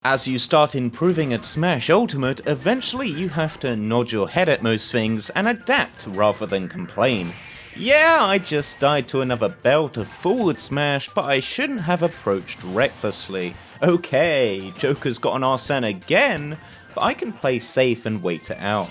As you start improving at Smash Ultimate, eventually you have to nod your head at most things and adapt rather than complain. Yeah, I just died to another belt of forward smash, but I shouldn't have approached recklessly. Okay, Joker's got an Arsene again, but I can play safe and wait it out.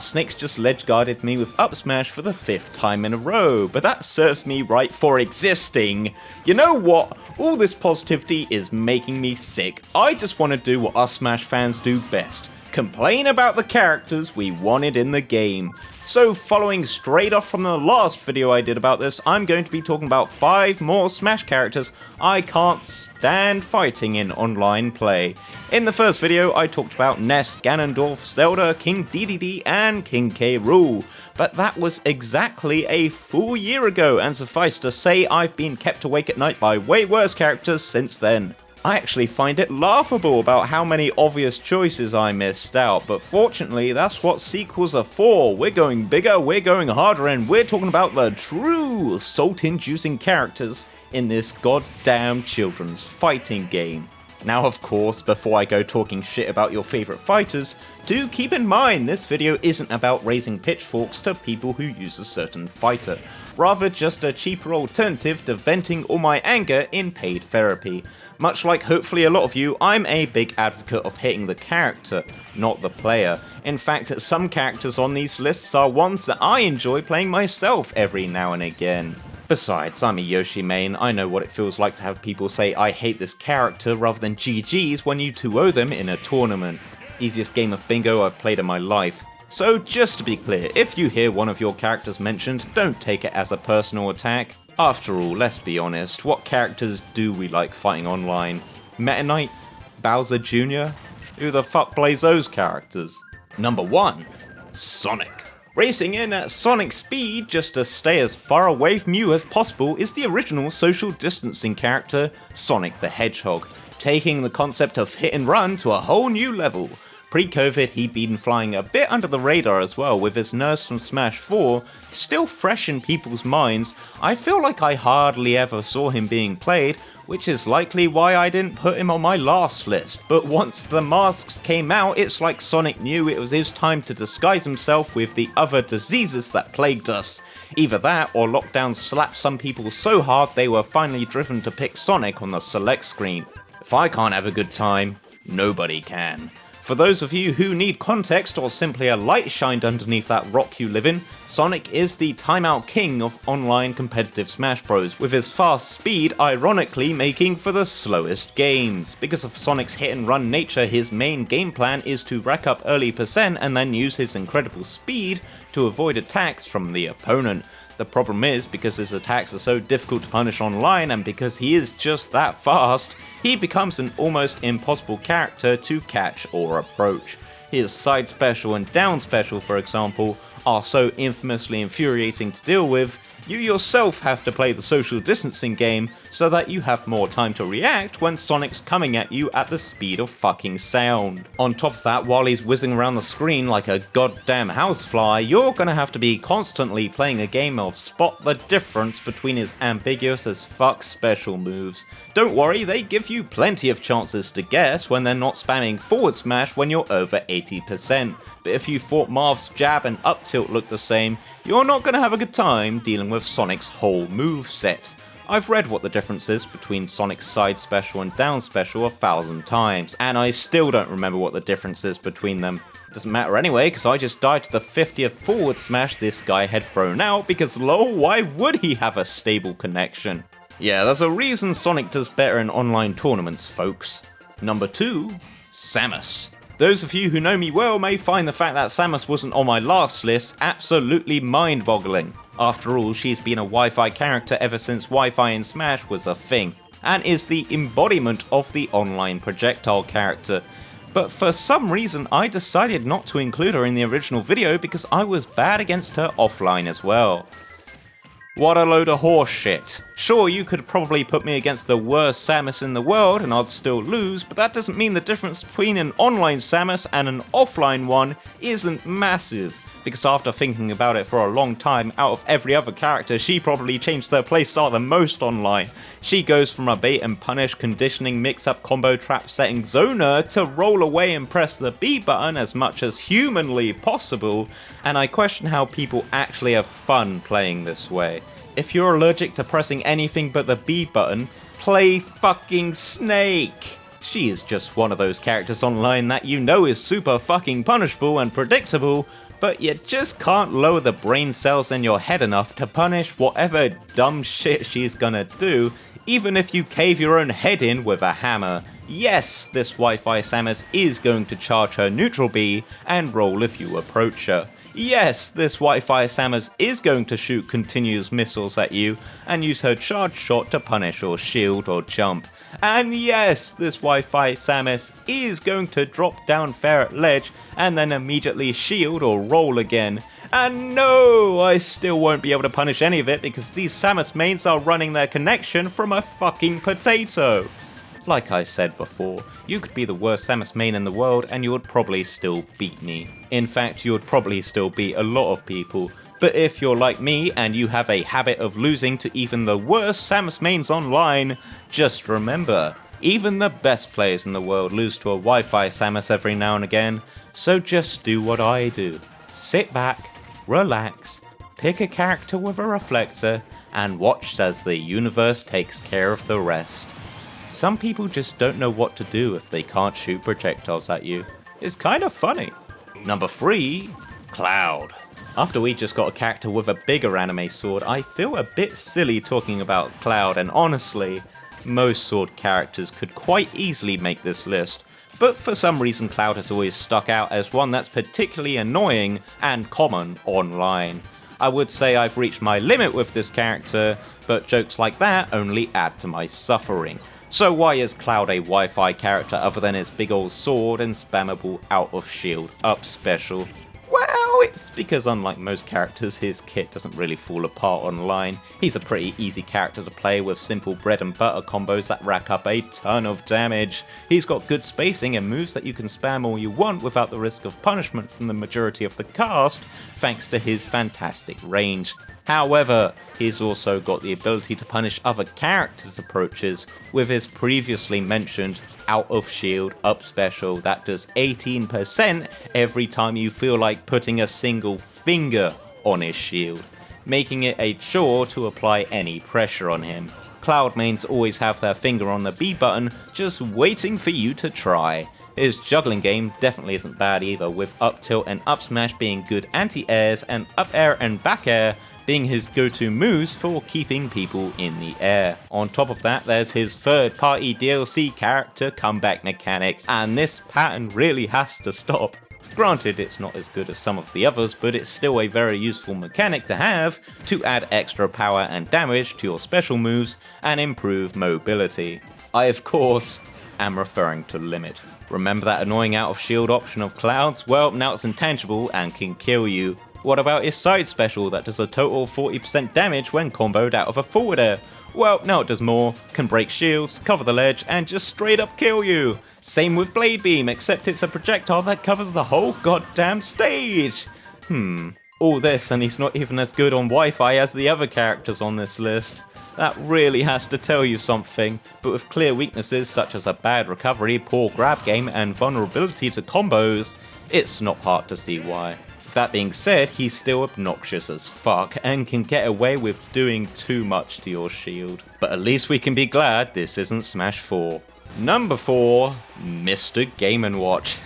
Snake's just ledge guarded me with up smash for the 5th time in a row, but that serves me right for existing. You know what? All this positivity is making me sick. I just want to do what us Smash fans do best. Complain about the characters we wanted in the game. So following straight off from the last video I did about this, I'm going to be talking about 5 more Smash characters I can't stand fighting in online play. In the first video I talked about Ness, Ganondorf, Zelda, King Dedede and King K. Rool, but that was exactly a full year ago, and suffice to say I've been kept awake at night by way worse characters since then. I actually find it laughable about how many obvious choices I missed out, but fortunately that's what sequels are for. We're going bigger, we're going harder, and we're talking about the true salt-inducing characters in this goddamn children's fighting game. Now of course, before I go talking shit about your favourite fighters, do keep in mind this video isn't about raising pitchforks to people who use a certain fighter, rather just a cheaper alternative to venting all my anger in paid therapy. Much like hopefully a lot of you, I'm a big advocate of hitting the character, not the player. In fact, some characters on these lists are ones that I enjoy playing myself every now and again. Besides, I'm a Yoshi main, I know what it feels like to have people say I hate this character rather than GG's when you 2-0 them in a tournament. Easiest game of bingo I've played in my life. So just to be clear, if you hear one of your characters mentioned, don't take it as a personal attack. After all, let's be honest, what characters do we like fighting online? Meta Knight? Bowser Jr.? Who the fuck plays those characters? Number 1. Sonic. Racing in at Sonic speed just to stay as far away from you as possible is the original social distancing character, Sonic the Hedgehog, taking the concept of hit and run to a whole new level. Pre-COVID, he'd been flying a bit under the radar as well, with his nurse from Smash 4 still fresh in people's minds. I feel like I hardly ever saw him being played, which is likely why I didn't put him on my last list. But once the masks came out, it's like Sonic knew it was his time to disguise himself with the other diseases that plagued us. Either that, or lockdown slapped some people so hard they were finally driven to pick Sonic on the select screen. If I can't have a good time, nobody can. For those of you who need context or simply a light shined underneath that rock you live in, Sonic is the timeout king of online competitive Smash Bros, with his fast speed ironically making for the slowest games. Because of Sonic's hit and run nature, his main game plan is to rack up early percent and then use his incredible speed to avoid attacks from the opponent. The problem is, because his attacks are so difficult to punish online and because he is just that fast, he becomes an almost impossible character to catch or approach. His side special and down special, for example, are so infamously infuriating to deal with, you yourself have to play the social distancing game so that you have more time to react when Sonic's coming at you at the speed of fucking sound. On top of that, while he's whizzing around the screen like a goddamn housefly, you're gonna have to be constantly playing a game of spot the difference between his ambiguous as fuck special moves. Don't worry, they give you plenty of chances to guess when they're not spamming forward smash when you're over 80%. But if you thought Marth's jab and up tilt look the same, you're not going to have a good time dealing with Sonic's whole moveset. I've read what the difference is between Sonic's side special and down special 1,000 times, and I still don't remember what the difference is between them. Doesn't matter anyway, because I just died to the 50th forward smash this guy had thrown out, because lol, why would he have a stable connection? Yeah, there's a reason Sonic does better in online tournaments, folks. Number 2. Samus. Those of you who know me well may find the fact that Samus wasn't on my last list absolutely mind-boggling. After all, she's been a Wi-Fi character ever since Wi-Fi in Smash was a thing, and is the embodiment of the online projectile character. But for some reason I decided not to include her in the original video because I was bad against her offline as well. What a load of horse shit. Sure, you could probably put me against the worst Samus in the world and I'd still lose, but that doesn't mean the difference between an online Samus and an offline one isn't massive. because after thinking about it for a long time, out of every other character, she probably changed her playstyle the most online. She goes from a bait and punish conditioning mix-up combo trap setting zoner to roll away and press the B button as much as humanly possible, and I question how people actually have fun playing this way. If you're allergic to pressing anything but the B button, play fucking Snake! She is just one of those characters online that you know is super fucking punishable and predictable, but you just can't lower the brain cells in your head enough to punish whatever dumb shit she's gonna do, even if you cave your own head in with a hammer. Yes, this Wi-Fi Samus is going to charge her neutral B and roll if you approach her. Yes, this Wi-Fi Samus is going to shoot continuous missiles at you and use her charge shot to punish or shield or jump. And yes, this Wi-Fi Samus is going to drop down ferret ledge and then immediately shield or roll again. And no, I still won't be able to punish any of it because these Samus mains are running their connection from a fucking potato. Like I said before, you could be the worst Samus main in the world and you would probably still beat me. In fact, you would probably still beat a lot of people. But if you're like me and you have a habit of losing to even the worst Samus mains online, just remember, even the best players in the world lose to a Wi-Fi Samus every now and again, so just do what I do. Sit back, relax, pick a character with a reflector, and watch as the universe takes care of the rest. Some people just don't know what to do if they can't shoot projectiles at you. It's kind of funny. Number 3, Cloud. After we just got a character with a bigger anime sword, I feel a bit silly talking about Cloud, and honestly, most sword characters could quite easily make this list, but for some reason Cloud has always stuck out as one that's particularly annoying and common online. I would say I've reached my limit with this character, but jokes like that only add to my suffering. So why is Cloud a Wi-Fi character other than his big old sword and spammable out of shield up special? Well, it's because unlike most characters, his kit doesn't really fall apart online. He's a pretty easy character to play with simple bread and butter combos that rack up a ton of damage. He's got good spacing and moves that you can spam all you want without the risk of punishment from the majority of the cast, thanks to his fantastic range. However, he's also got the ability to punish other characters' approaches with his previously mentioned out of shield up special that does 18% every time you feel like putting a single finger on his shield, making it a chore to apply any pressure on him. Cloud mains always have their finger on the B button, just waiting for you to try. His juggling game definitely isn't bad either, with up tilt and up smash being good anti-airs and up air and back air being his go-to moves for keeping people in the air. On top of that, there's his third-party DLC character comeback mechanic, and this pattern really has to stop. Granted, it's not as good as some of the others, but it's still a very useful mechanic to have to add extra power and damage to your special moves and improve mobility. I, of course, am referring to Limit. Remember that annoying out of shield option of Cloud's? Well, now it's intangible and can kill you. What about his side special that does a total 40% damage when comboed out of a forward air? Well, now it does more, can break shields, cover the ledge, and just straight up kill you. Same with Blade Beam, except it's a projectile that covers the whole goddamn stage. All this and he's not even as good on Wi-Fi as the other characters on this list. That really has to tell you something, but with clear weaknesses such as a bad recovery, poor grab game, and vulnerability to combos, it's not hard to see why. That being said, he's still obnoxious as fuck and can get away with doing too much to your shield. But at least we can be glad this isn't Smash 4. Number 4, Mr. Game & Watch.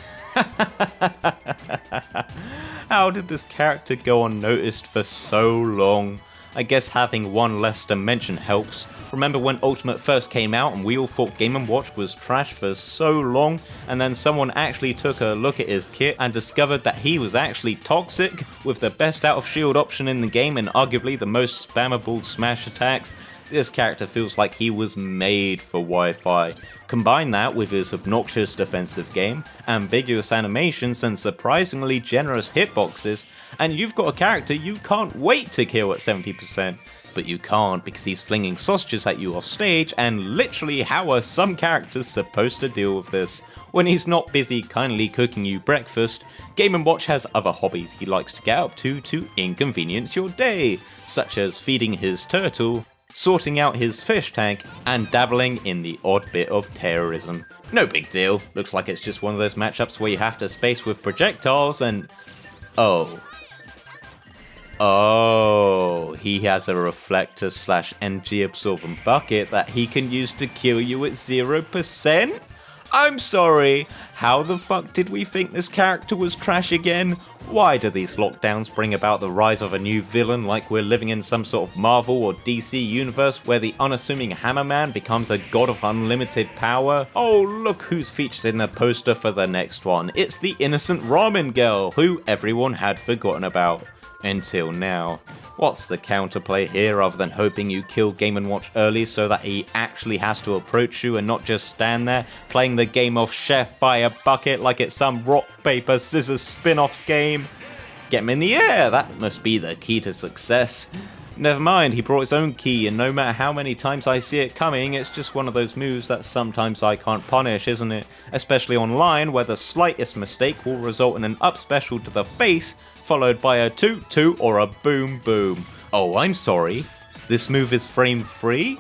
How did this character go unnoticed for so long? I guess having one less dimension helps. Remember when Ultimate first came out and we all thought Game & Watch was trash for so long, and then someone actually took a look at his kit and discovered that he was actually toxic, with the best out of shield option in the game and arguably the most spammable smash attacks? This character feels like he was made for Wi-Fi. Combine that with his obnoxious defensive game, ambiguous animations and surprisingly generous hitboxes, and you've got a character you can't wait to kill at 70%. But you can't because he's flinging sausages at you off stage, and literally how are some characters supposed to deal with this? When he's not busy kindly cooking you breakfast, Game & Watch has other hobbies he likes to get up to inconvenience your day, such as feeding his turtle, sorting out his fish tank, and dabbling in the odd bit of terrorism. No big deal, looks like it's just one of those matchups where you have to space with projectiles and... Oh, he has a reflector / energy absorbent bucket that he can use to kill you at 0%? I'm sorry, how the fuck did we think this character was trash again? Why do these lockdowns bring about the rise of a new villain like we're living in some sort of Marvel or DC universe where the unassuming Hammerman becomes a god of unlimited power? Oh, look who's featured in the poster for the next one. It's the innocent ramen girl, who everyone had forgotten about. Until now. What's the counterplay here other than hoping you kill Game & Watch early so that he actually has to approach you and not just stand there playing the game of Chef Fire Bucket like it's some rock, paper, scissors spin-off game? Get him in the air, that must be the key to success. Never mind, he brought his own key, and no matter how many times I see it coming, it's just one of those moves that sometimes I can't punish, isn't it? Especially online, where the slightest mistake will result in an up special to the face, followed by a toot toot or a boom boom. Oh, I'm sorry, this move is frame free?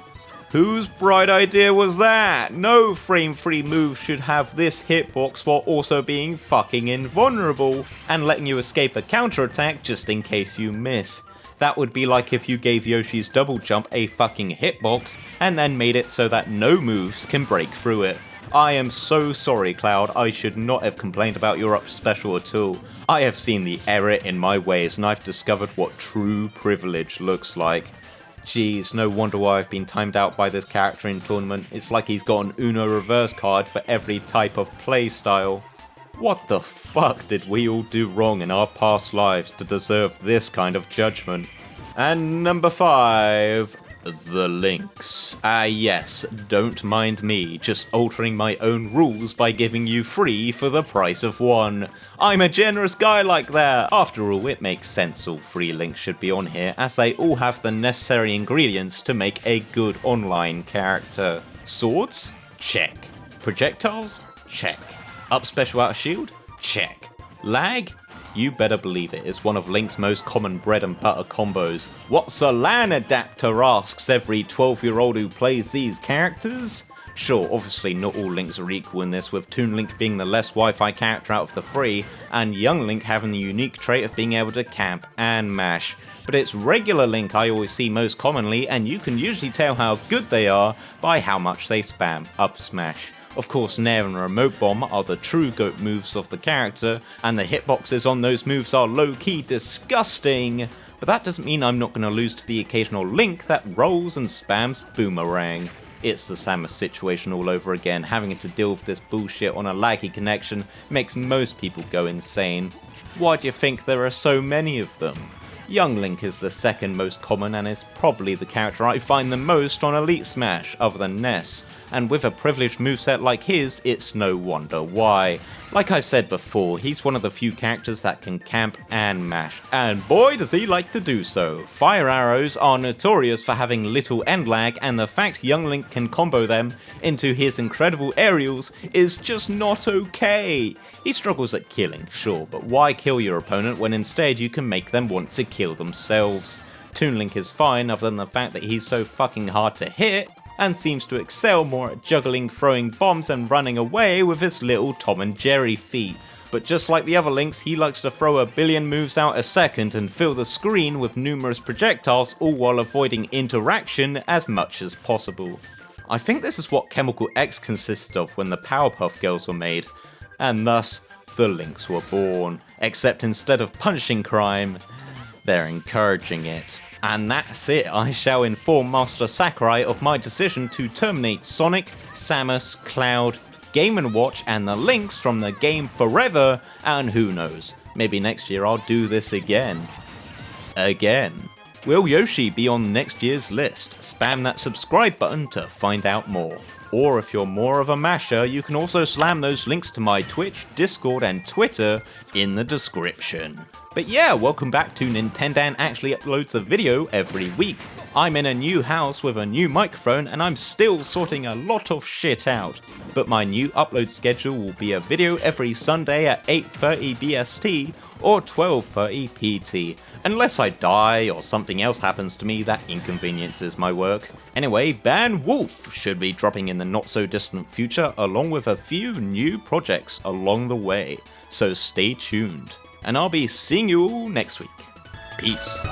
Whose bright idea was that? No frame free move should have this hitbox while also being fucking invulnerable, and letting you escape a counterattack just in case you miss. That would be like if you gave Yoshi's double jump a fucking hitbox and then made it so that no moves can break through it. I am so sorry, Cloud, I should not have complained about your up special at all. I have seen the error in my ways and I've discovered what true privilege looks like. Jeez, no wonder why I've been timed out by this character in tournament. It's like he's got an Uno reverse card for every type of play style. What the fuck did we all do wrong in our past lives to deserve this kind of judgment? And number 5, the Lynx. Yes, don't mind me, just altering my own rules by giving you free for the price of 1. I'm a generous guy like that. After all, it makes sense all 3 Lynx should be on here, as they all have the necessary ingredients to make a good online character. Swords? Check. Projectiles? Check. Up special out of shield? Check. Lag? You better believe it, it's one of Lynx's most common bread and butter combos. What's a LAN adapter, asks every 12-year-old who plays these characters? Sure, obviously not all Lynx are equal in this, with Toon Link being the less Wi-Fi character out of the 3, and Young Link having the unique trait of being able to camp and mash. But it's regular Link I always see most commonly, and you can usually tell how good they are by how much they spam up smash. Of course, Nair and Remote Bomb are the true GOAT moves of the character, and the hitboxes on those moves are low-key disgusting, but that doesn't mean I'm not going to lose to the occasional Link that rolls and spams Boomerang. It's the Samus situation all over again. Having to deal with this bullshit on a laggy connection makes most people go insane. Why do you think there are so many of them? Young Link is the second most common and is probably the character I find the most on Elite Smash, other than Ness, and with a privileged moveset like his, it's no wonder why. Like I said before, he's one of the few characters that can camp and mash, and boy does he like to do so. Fire arrows are notorious for having little end lag, and the fact Young Link can combo them into his incredible aerials is just not okay. He struggles at killing, sure, but why kill your opponent when instead you can make them want to kill themselves? Toon Link is fine other than the fact that he's so fucking hard to hit, and seems to excel more at juggling, throwing bombs and running away with his little Tom and Jerry feet. But just like the other Lynx, he likes to throw a billion moves out a second and fill the screen with numerous projectiles, all while avoiding interaction as much as possible. I think this is what Chemical X consisted of when the Powerpuff Girls were made, and thus the Lynx were born. Except instead of punishing crime, they're encouraging it. And that's it, I shall inform Master Sakurai of my decision to terminate Sonic, Samus, Cloud, Game & Watch and the Lynx from the game forever, and who knows, maybe next year I'll do this again. Will Yoshi be on next year's list? Spam that subscribe button to find out more. Or if you're more of a masher, you can also slam those links to my Twitch, Discord and Twitter in the description. But yeah, welcome back to NintenDan actually uploads a video every week. I'm in a new house with a new microphone and I'm still sorting a lot of shit out. But my new upload schedule will be a video every Sunday at 8:30 BST or 12:30 PT. Unless I die or something else happens to me that inconveniences my work. Anyway, Ban Wolf should be dropping in the not so distant future along with a few new projects along the way. So stay tuned. And I'll be seeing you all next week. Peace.